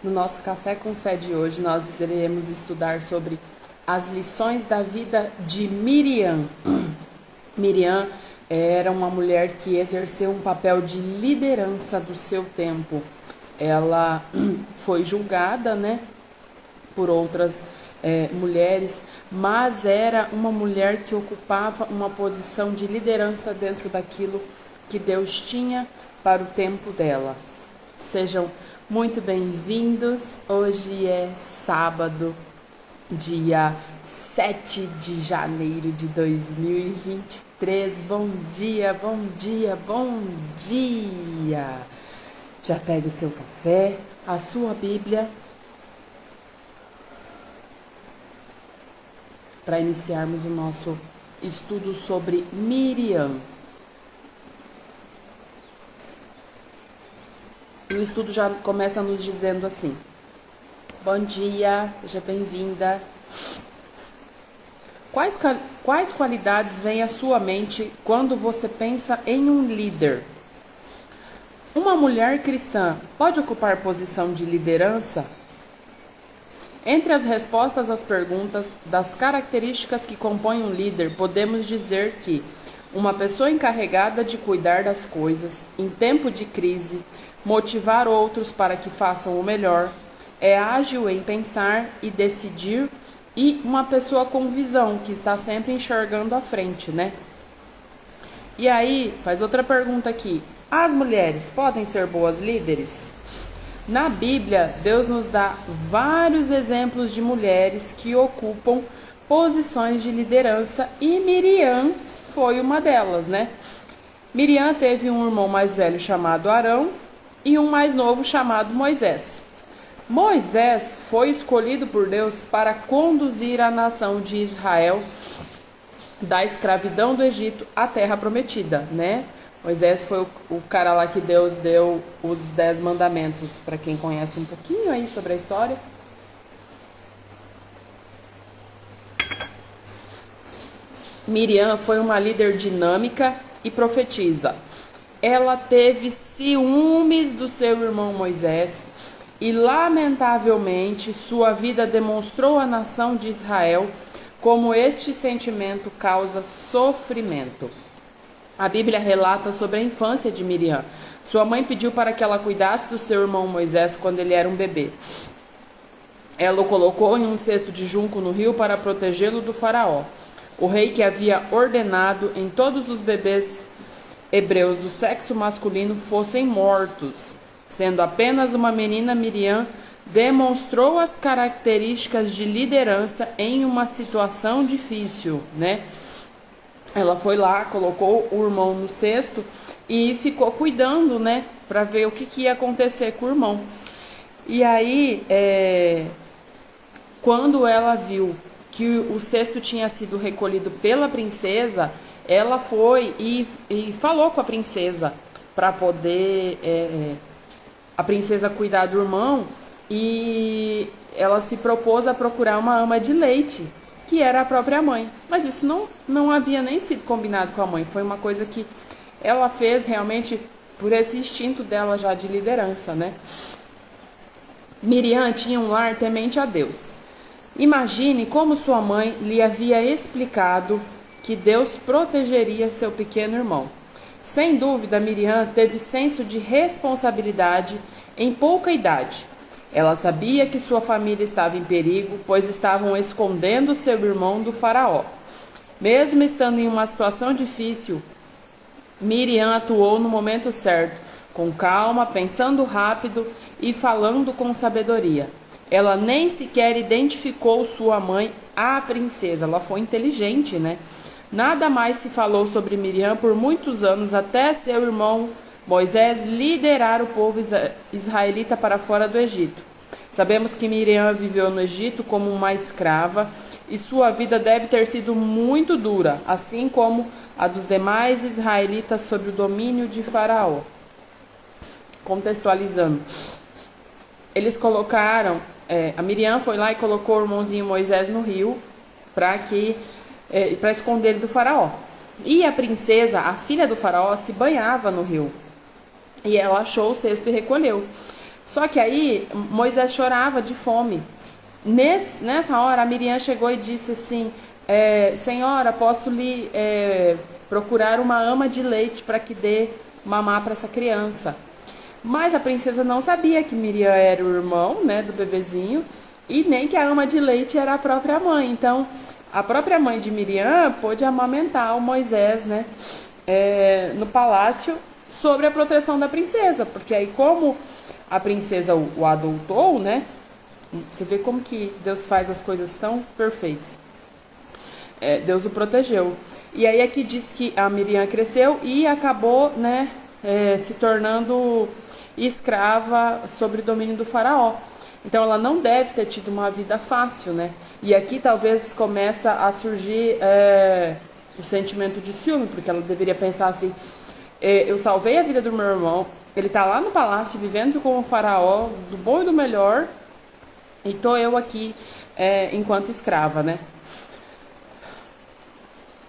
No nosso Café com Fé de hoje, nós iremos estudar sobre as lições da vida de Miriam. Miriam era uma mulher que exerceu um papel de liderança do seu tempo. Ela foi julgada, por outras mulheres, mas era uma mulher que ocupava uma posição de liderança dentro daquilo que Deus tinha para o tempo dela. Sejam muito bem-vindos. Hoje é sábado, dia 7 de janeiro de 2023. Bom dia, bom dia, bom dia! Já pega o seu café, a sua Bíblia, para iniciarmos o nosso estudo sobre Miriam. E o estudo já começa nos dizendo assim: bom dia, seja bem-vinda. Quais qualidades vêm à sua mente quando você pensa em um líder? Uma mulher cristã pode ocupar posição de liderança? Entre as respostas às perguntas das características que compõem um líder, podemos dizer que uma pessoa encarregada de cuidar das coisas em tempo de crise, motivar outros para que façam o melhor, é ágil em pensar e decidir, e uma pessoa com visão, que está sempre enxergando à frente, E aí, faz outra pergunta aqui: as mulheres podem ser boas líderes? Na Bíblia, Deus nos dá vários exemplos de mulheres que ocupam posições de liderança, e Miriam foi uma delas, Miriam teve um irmão mais velho chamado Arão e um mais novo chamado Moisés. Moisés foi escolhido por Deus para conduzir a nação de Israel da escravidão do Egito à terra prometida, Moisés foi o cara lá que Deus deu os 10 mandamentos, para quem conhece um pouquinho aí sobre a história. Miriam foi uma líder dinâmica e profetiza. Ela teve ciúmes do seu irmão Moisés e, lamentavelmente, sua vida demonstrou à nação de Israel como este sentimento causa sofrimento. A Bíblia relata sobre a infância de Miriam. Sua mãe pediu para que ela cuidasse do seu irmão Moisés quando ele era um bebê. Ela o colocou em um cesto de junco no rio para protegê-lo do faraó, o rei que havia ordenado em todos os bebês hebreus do sexo masculino fossem mortos. Sendo apenas uma menina, Miriam demonstrou as características de liderança em uma situação difícil, Ela foi lá, colocou o irmão no cesto e ficou cuidando, para ver o que ia acontecer com o irmão. E aí, quando ela viu que o cesto tinha sido recolhido pela princesa, ela foi e falou com a princesa para poder a princesa cuidar do irmão, e ela se propôs a procurar uma ama de leite, que era a própria mãe. Mas isso não havia nem sido combinado com a mãe, foi uma coisa que ela fez realmente por esse instinto dela já de liderança, Miriam tinha um lar temente a Deus. Imagine como sua mãe lhe havia explicado que Deus protegeria seu pequeno irmão. Sem dúvida, Miriam teve senso de responsabilidade em pouca idade. Ela sabia que sua família estava em perigo, pois estavam escondendo seu irmão do faraó. Mesmo estando em uma situação difícil, Miriam atuou no momento certo, com calma, pensando rápido e falando com sabedoria. Ela nem sequer identificou sua mãe, a princesa. Ela foi inteligente, Nada mais se falou sobre Miriam por muitos anos, até seu irmão Moisés liderar o povo israelita para fora do Egito. Sabemos que Miriam viveu no Egito como uma escrava e sua vida deve ter sido muito dura, assim como a dos demais israelitas sob o domínio de Faraó. Contextualizando, eles colocaram, a Miriam foi lá e colocou o irmãozinho Moisés no rio para esconder ele do faraó. E a princesa, a filha do faraó, se banhava no rio. E ela achou o cesto e recolheu. Só que aí Moisés chorava de fome. Nessa hora, a Miriam chegou e disse assim: Senhora, posso lhe procurar uma ama de leite para que dê mamar para essa criança? Mas a princesa não sabia que Miriam era o irmão, né, do bebezinho, e nem que a ama de leite era a própria mãe. Então, a própria mãe de Miriam pôde amamentar o Moisés, né, no palácio, sobre a proteção da princesa, porque aí como a princesa o adotou, né, você vê como que Deus faz as coisas tão perfeitas. Deus o protegeu. E aí aqui diz que a Miriam cresceu e acabou, né, se tornando escrava sob o domínio do faraó. Então ela não deve ter tido uma vida fácil, né? E aqui talvez começa a surgir o sentimento de ciúme, porque ela deveria pensar assim: eu salvei a vida do meu irmão, ele tá lá no palácio vivendo com o faraó, do bom e do melhor, e tô eu aqui enquanto escrava, né?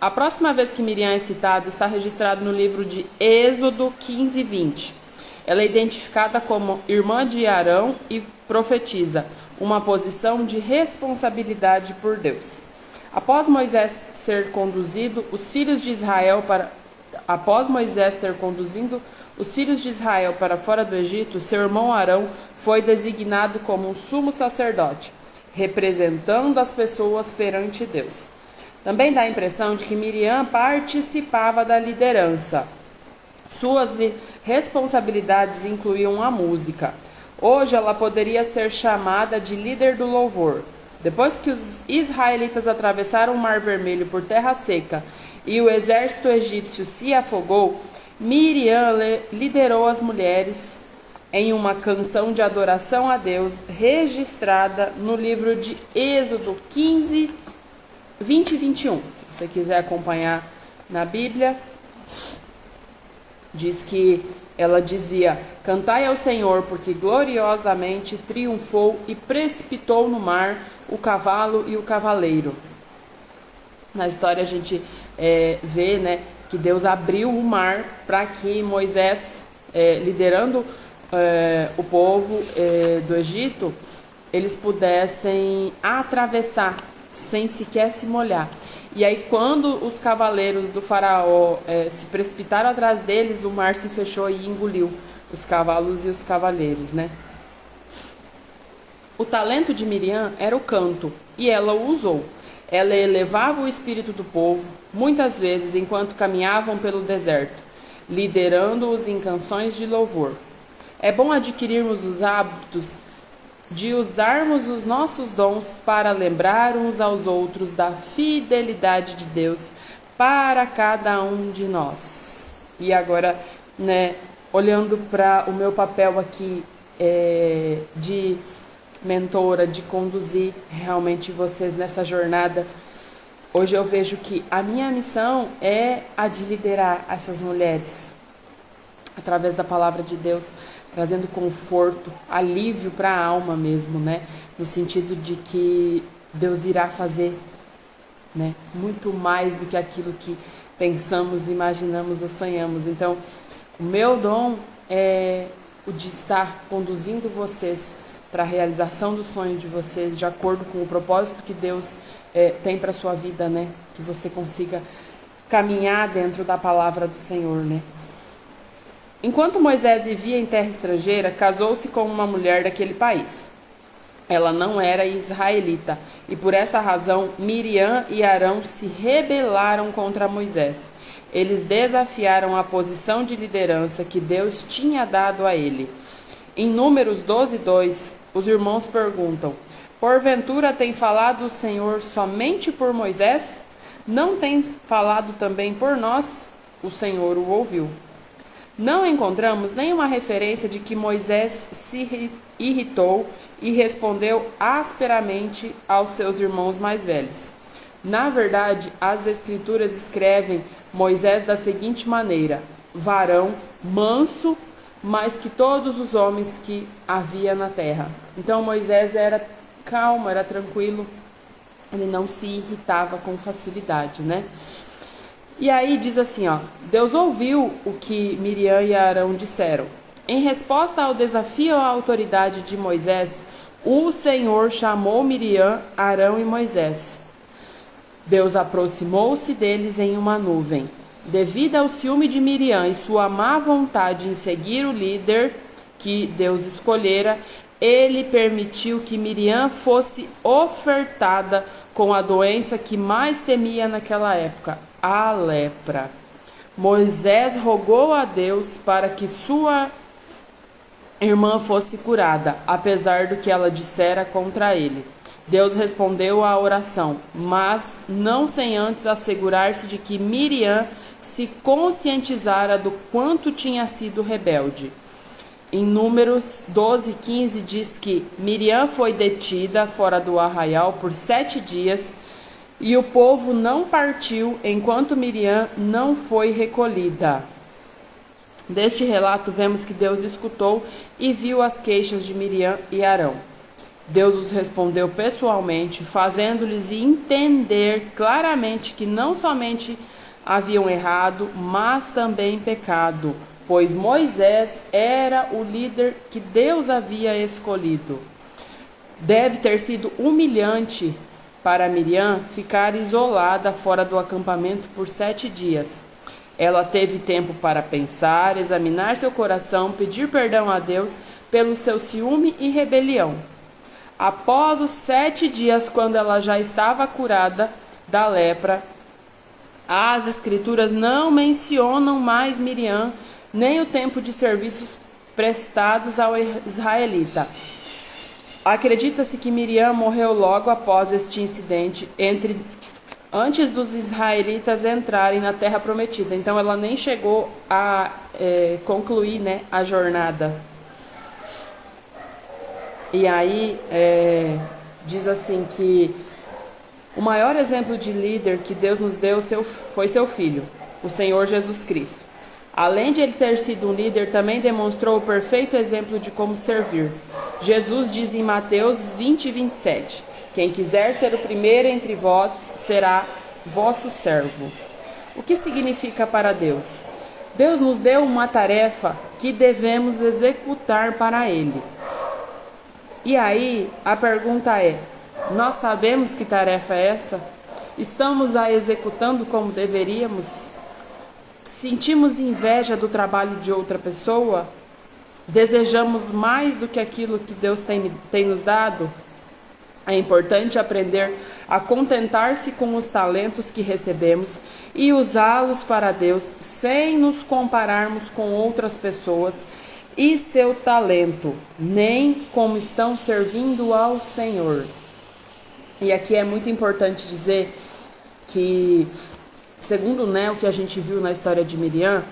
A próxima vez que Miriam é citada está registrado no livro de Êxodo 15 e 20. Ela é identificada como irmã de Arão e profetiza uma posição de responsabilidade por Deus. Após Moisés ter conduzido os filhos de Israel para fora do Egito, seu irmão Arão foi designado como um sumo sacerdote, representando as pessoas perante Deus. Também dá a impressão de que Miriam participava da liderança. Suas responsabilidades incluíam a música. Hoje ela poderia ser chamada de líder do louvor. Depois que os israelitas atravessaram o Mar Vermelho por terra seca e o exército egípcio se afogou, Miriam liderou as mulheres em uma canção de adoração a Deus registrada no livro de Êxodo 15, 20 e 21. Se você quiser acompanhar na Bíblia, diz que ela dizia: cantai ao Senhor, porque gloriosamente triunfou e precipitou no mar o cavalo e o cavaleiro. Na história a gente vê, né, que Deus abriu o mar para que Moisés, liderando o povo do Egito, eles pudessem atravessar sem sequer se molhar. E aí quando os cavaleiros do faraó se precipitaram atrás deles, o mar se fechou e engoliu os cavalos e os cavaleiros, né? O talento de Miriam era o canto, e ela o usou. Ela elevava o espírito do povo, muitas vezes enquanto caminhavam pelo deserto, liderando-os em canções de louvor. É bom adquirirmos os hábitos de usarmos os nossos dons para lembrar uns aos outros da fidelidade de Deus para cada um de nós. E agora, né, olhando para o meu papel aqui de mentora, de conduzir realmente vocês nessa jornada, hoje eu vejo que a minha missão é a de liderar essas mulheres através da palavra de Deus, trazendo conforto, alívio para a alma mesmo, né? No sentido de que Deus irá fazer, né, muito mais do que aquilo que pensamos, imaginamos ou sonhamos. Então, o meu dom é o de estar conduzindo vocês para a realização do sonho de vocês, de acordo com o propósito que Deus tem para a sua vida, né? Que você consiga caminhar dentro da palavra do Senhor, né? Enquanto Moisés vivia em terra estrangeira, casou-se com uma mulher daquele país. Ela não era israelita, e por essa razão Miriam e Arão se rebelaram contra Moisés. Eles desafiaram a posição de liderança que Deus tinha dado a ele. Em Números 12:2, os irmãos perguntam: porventura tem falado o Senhor somente por Moisés? Não tem falado também por nós? O Senhor o ouviu. Não encontramos nenhuma referência de que Moisés se irritou e respondeu asperamente aos seus irmãos mais velhos. Na verdade, as Escrituras escrevem Moisés da seguinte maneira: varão, manso, mais que todos os homens que havia na terra. Então Moisés era calmo, era tranquilo, ele não se irritava com facilidade, né? E aí diz assim, ó: Deus ouviu o que Miriam e Arão disseram. Em resposta ao desafio à autoridade de Moisés, o Senhor chamou Miriam, Arão e Moisés. Deus aproximou-se deles em uma nuvem. Devido ao ciúme de Miriam e sua má vontade em seguir o líder que Deus escolhera, ele permitiu que Miriam fosse ofertada com a doença que mais temia naquela época, a lepra. Moisés rogou a Deus para que sua irmã fosse curada, apesar do que ela dissera contra ele. Deus respondeu à oração, mas não sem antes assegurar-se de que Miriam se conscientizara do quanto tinha sido rebelde. Em Números 12:15 diz que Miriam foi detida fora do arraial por 7 dias e o povo não partiu enquanto Miriam não foi recolhida. Deste relato vemos que Deus escutou e viu as queixas de Miriam e Arão. Deus os respondeu pessoalmente, fazendo-lhes entender claramente que não somente haviam errado, mas também pecado, pois Moisés era o líder que Deus havia escolhido. Deve ter sido humilhante para Miriam ficar isolada fora do acampamento por 7 dias. Ela teve tempo para pensar, examinar seu coração, pedir perdão a Deus pelo seu ciúme e rebelião. Após os 7 dias, quando ela já estava curada da lepra, as escrituras não mencionam mais Miriam, nem o tempo de serviços prestados ao israelita. Acredita-se que Miriam morreu logo após este incidente, antes dos israelitas entrarem na terra prometida. Então ela nem chegou a concluir, né, a jornada. E aí diz assim que o maior exemplo de líder que Deus nos deu foi seu Filho, o Senhor Jesus Cristo. Além de ele ter sido um líder, também demonstrou o perfeito exemplo de como servir. Jesus diz em Mateus 20:27, quem quiser ser o primeiro entre vós será vosso servo. O que significa para Deus? Deus nos deu uma tarefa que devemos executar para Ele. E aí a pergunta é, nós sabemos que tarefa é essa? Estamos a executando como deveríamos? Sentimos inveja do trabalho de outra pessoa? Desejamos mais do que aquilo que Deus tem nos dado? É importante aprender a contentar-se com os talentos que recebemos e usá-los para Deus, sem nos compararmos com outras pessoas e seu talento, nem como estão servindo ao Senhor. E aqui é muito importante dizer que, segundo o que a gente viu na história de Miriam,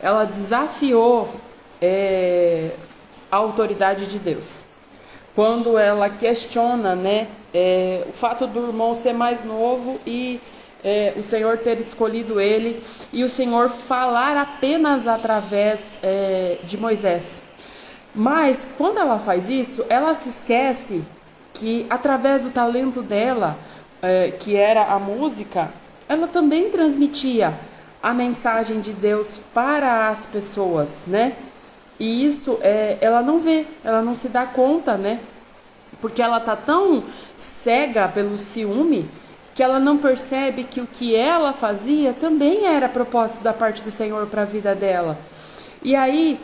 ela desafiou a autoridade de Deus. Quando ela questiona, o fato do irmão ser mais novo e o Senhor ter escolhido ele e o Senhor falar apenas através de Moisés. Mas quando ela faz isso, ela se esquece que através do talento dela, que era a música, ela também transmitia a mensagem de Deus para as pessoas, né? E isso ela não vê, ela não se dá conta, né? Porque ela tá tão cega pelo ciúme que ela não percebe que o que ela fazia também era propósito da parte do Senhor para a vida dela. E aí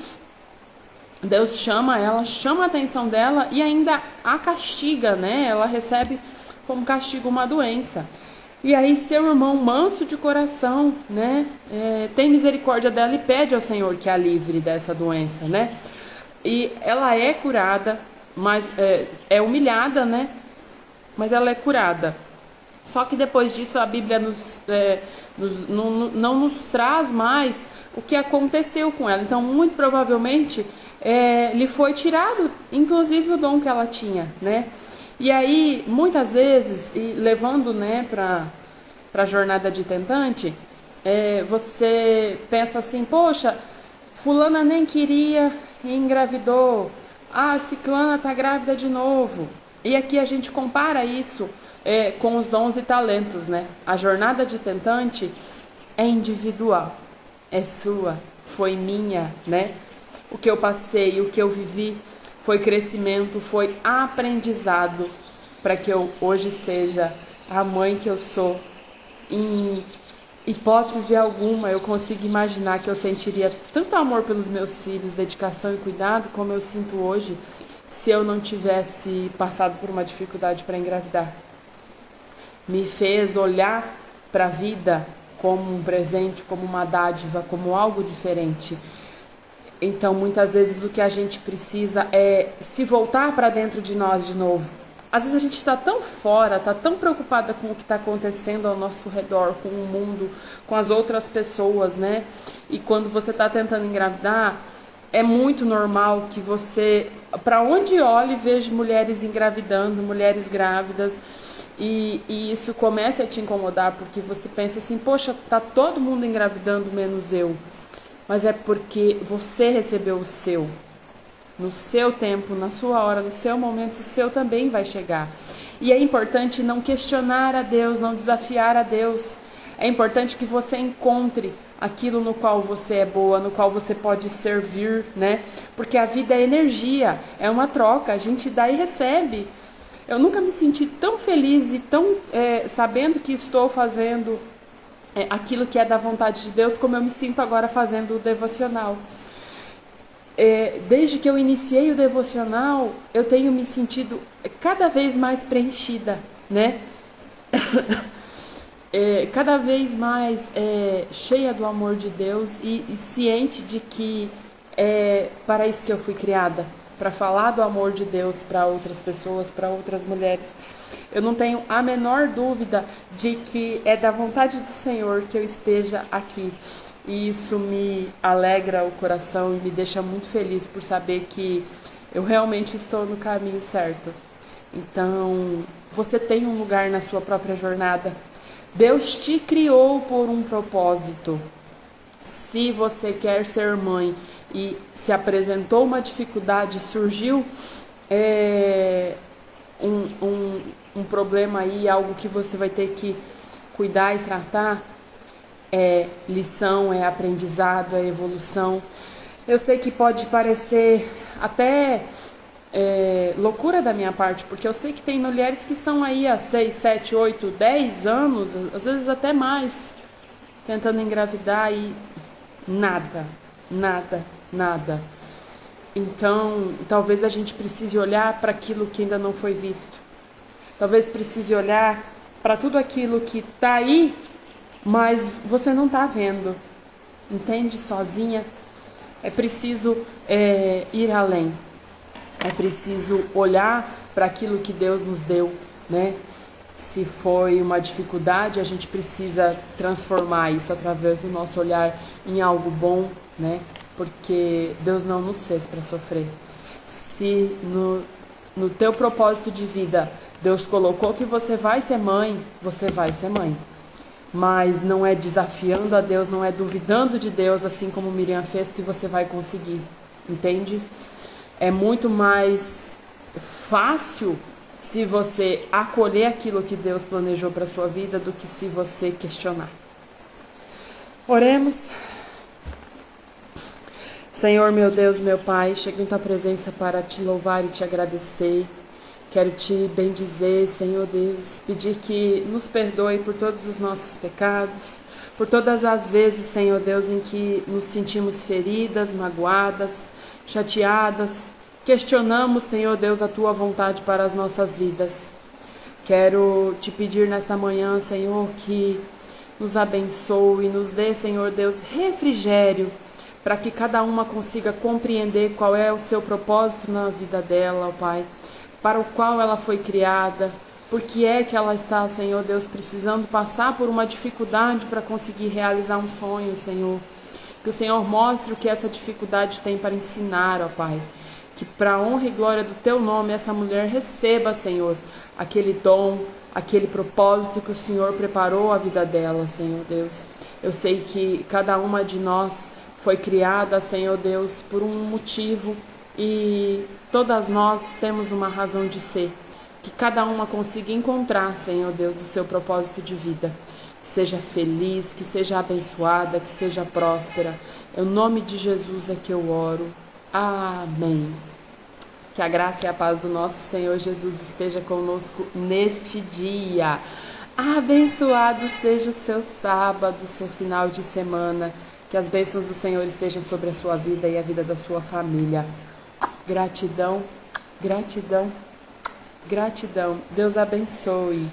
Deus chama ela, chama a atenção dela e ainda a castiga, né? Ela recebe como castigo uma doença. E aí seu irmão manso de coração, né? Tem misericórdia dela e pede ao Senhor que a livre dessa doença, né? E ela é curada, mas é humilhada, né? Mas ela é curada. Só que depois disso a Bíblia não nos traz mais o que aconteceu com ela. Então, muito provavelmente, lhe foi tirado, inclusive o dom que ela tinha, né? E aí, muitas vezes, e levando, né, para a jornada de tentante, você pensa assim, poxa, fulana nem queria e engravidou. Ah, ciclana tá grávida de novo. E aqui a gente compara isso com os dons e talentos, né? A jornada de tentante é individual, é sua, foi minha, né? O que eu passei, o que eu vivi foi crescimento, foi aprendizado para que eu hoje seja a mãe que eu sou. Em hipótese alguma eu consigo imaginar que eu sentiria tanto amor pelos meus filhos, dedicação e cuidado como eu sinto hoje se eu não tivesse passado por uma dificuldade para engravidar. Me fez olhar para a vida como um presente, como uma dádiva, como algo diferente. Então, muitas vezes o que a gente precisa é se voltar para dentro de nós de novo. Às vezes a gente está tão fora, está tão preocupada com o que está acontecendo ao nosso redor, com o mundo, com as outras pessoas, né? E quando você está tentando engravidar, é muito normal que você, para onde olhe, veja mulheres engravidando, mulheres grávidas, e isso comece a te incomodar, porque você pensa assim, poxa, tá todo mundo engravidando menos eu. Mas é porque você recebeu o seu. No seu tempo, na sua hora, no seu momento, o seu também vai chegar. E é importante não questionar a Deus, não desafiar a Deus. É importante que você encontre aquilo no qual você é boa, no qual você pode servir, né? Porque a vida é energia, é uma troca, a gente dá e recebe. Eu nunca me senti tão feliz e tão sabendo que estou fazendo aquilo que é da vontade de Deus, como eu me sinto agora fazendo o devocional. Desde que eu iniciei o devocional, eu tenho me sentido cada vez mais preenchida, né? Cada vez mais cheia do amor de Deus e ciente de que é para isso que eu fui criada, para falar do amor de Deus para outras pessoas, para outras mulheres. Eu não tenho a menor dúvida de que é da vontade do Senhor que eu esteja aqui. E isso me alegra o coração e me deixa muito feliz por saber que eu realmente estou no caminho certo. Então, você tem um lugar na sua própria jornada. Deus te criou por um propósito. Se você quer ser mãe e se apresentou uma dificuldade, surgiu um problema aí, algo que você vai ter que cuidar e tratar, é lição, é aprendizado, é evolução. Eu sei que pode parecer até loucura da minha parte, porque eu sei que tem mulheres que estão aí há 6, 7, 8, 10 anos, às vezes até mais, tentando engravidar e nada. Então, talvez a gente precise olhar para aquilo que ainda não foi visto. Talvez precise olhar para tudo aquilo que está aí, mas você não está vendo. Entende? Sozinha. É preciso ir além. É preciso olhar para aquilo que Deus nos deu, né? Se foi uma dificuldade, a gente precisa transformar isso através do nosso olhar em algo bom, né? Porque Deus não nos fez para sofrer. Se no teu propósito de vida Deus colocou que você vai ser mãe, você vai ser mãe. Mas não é desafiando a Deus, não é duvidando de Deus, assim como Miriam fez, que você vai conseguir. Entende? É muito mais fácil se você acolher aquilo que Deus planejou para a sua vida do que se você questionar. Oremos. Senhor, meu Deus, meu Pai, chego em Tua presença para Te louvar e Te agradecer. Quero Te bendizer, Senhor Deus, pedir que nos perdoe por todos os nossos pecados, por todas as vezes, Senhor Deus, em que nos sentimos feridas, magoadas, chateadas, questionamos, Senhor Deus, a Tua vontade para as nossas vidas. Quero Te pedir nesta manhã, Senhor, que nos abençoe e nos dê, Senhor Deus, refrigério, para que cada uma consiga compreender qual é o seu propósito na vida dela, ó Pai, para o qual ela foi criada, por que é que ela está, Senhor Deus, precisando passar por uma dificuldade para conseguir realizar um sonho, Senhor. Que o Senhor mostre o que essa dificuldade tem para ensinar, ó Pai. Que para a honra e glória do Teu nome, essa mulher receba, Senhor, aquele dom, aquele propósito que o Senhor preparou a vida dela, Senhor Deus. Eu sei que cada uma de nós foi criada, Senhor Deus, por um motivo e todas nós temos uma razão de ser. Que cada uma consiga encontrar, Senhor Deus, o seu propósito de vida. Que seja feliz, que seja abençoada, que seja próspera. Em nome de Jesus é que eu oro. Amém. Que a graça e a paz do nosso Senhor Jesus esteja conosco neste dia. Abençoado seja o seu sábado, seu final de semana. Que as bênçãos do Senhor estejam sobre a sua vida e a vida da sua família. Gratidão, gratidão, gratidão. Deus abençoe.